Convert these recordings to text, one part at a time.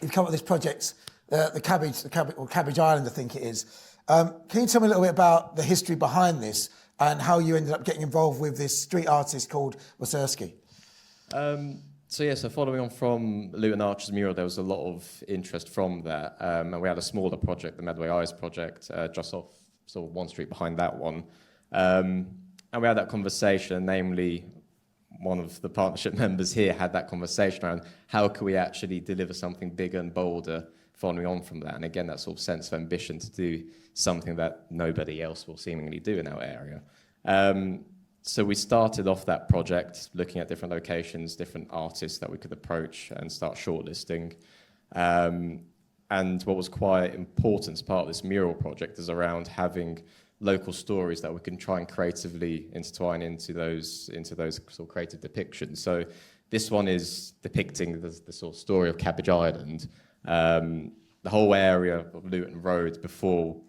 you've come up with this project, the Cabbage Island, I think it is. Can you tell me a little bit about the history behind this and how you ended up getting involved with this street artist called Woskerski? So following on from Luton Archer's mural, there was a lot of interest from that, and we had a smaller project, the Medway Eyes project, just off sort of one street behind that one, and we had that conversation. Namely, one of the partnership members here had that conversation around how can we actually deliver something bigger and bolder following on from that, and again that sort of sense of ambition to do something that nobody else will seemingly do in our area. So we started off that project looking at different locations, different artists that we could approach and start shortlisting. And what was quite important as part of this mural project is around having local stories that we can try and creatively intertwine into those sort of creative depictions. So this one is depicting the sort of story of Cabbage Island. The whole area of Luton Road before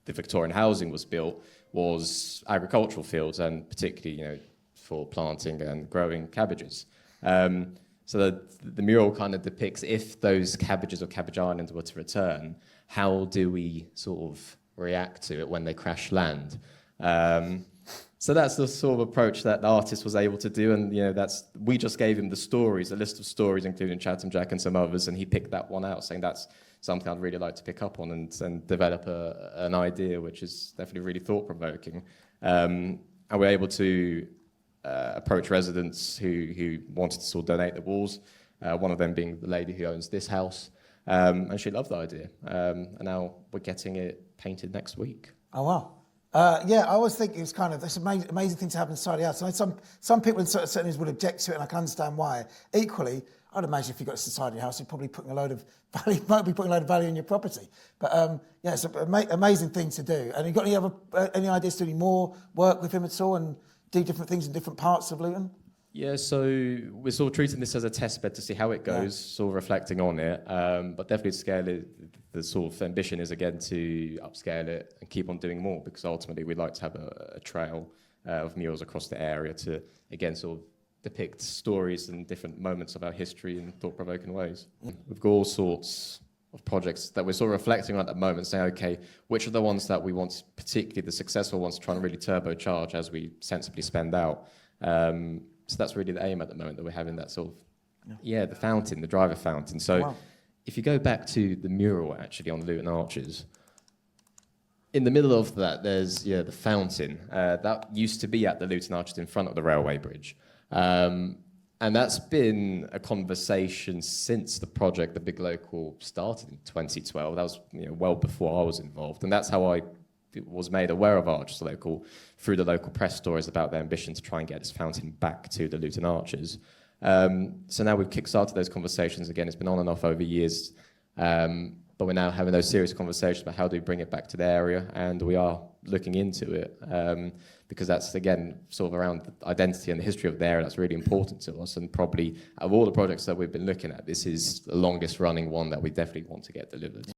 the Victorian housing was built was agricultural fields, and particularly, for planting and growing cabbages. So the mural kind of depicts if those cabbages or Cabbage Island were to return, how do we sort of react to it when they crash land? So that's the sort of approach that the artist was able to do, and we just gave him the stories, a list of stories, including Chatham Jack and some others, and he picked that one out, saying that's something I'd really like to pick up on and develop an idea, which is definitely really thought-provoking. And we're able to approach residents who wanted to sort of donate the walls, one of them being the lady who owns this house, and she loved the idea. And now we're getting it painted next week. Oh, wow. I always think it's this amazing thing to have inside the house. I know some people in certain areas would object to it, and I can understand why. Equally, I'd imagine if you got this inside your house, you're probably putting a load of value in your property. But it's an amazing thing to do. And you got any ideas to do any more work with him at all and do different things in different parts of Luton? Yeah, so we're sort of treating this as a test bed to see how it goes, sort of reflecting on it, but definitely to scale it. The sort of ambition is, again, to upscale it and keep on doing more, because ultimately we'd like to have a trail of murals across the area to, again, sort of depict stories and different moments of our history in thought-provoking ways. We've got all sorts of projects that we're sort of reflecting on at the moment, saying, okay, which are the ones that we want, particularly the successful ones, trying to really turbocharge as we sensibly spend out. So that's really the aim at the moment, that we're having that sort of, the fountain, the driver fountain. So if you go back to the mural, actually, on Luton Arches, in the middle of that, there's the fountain. That used to be at the Luton Arches in front of the railway bridge. And that's been a conversation since the project, The Big Local, started in 2012. That was well before I was involved. And that's how I was made aware of Arches Local, through the local press stories about their ambition to try and get this fountain back to the Luton Arches. So now we've kickstarted those conversations again. It's been on and off over years, but we're now having those serious conversations about how do we bring it back to the area, and we are looking into it, because that's, again, sort of around the identity and the history of the area. That's really important to us, and probably out of all the projects that we've been looking at, this is the longest running one that we definitely want to get delivered.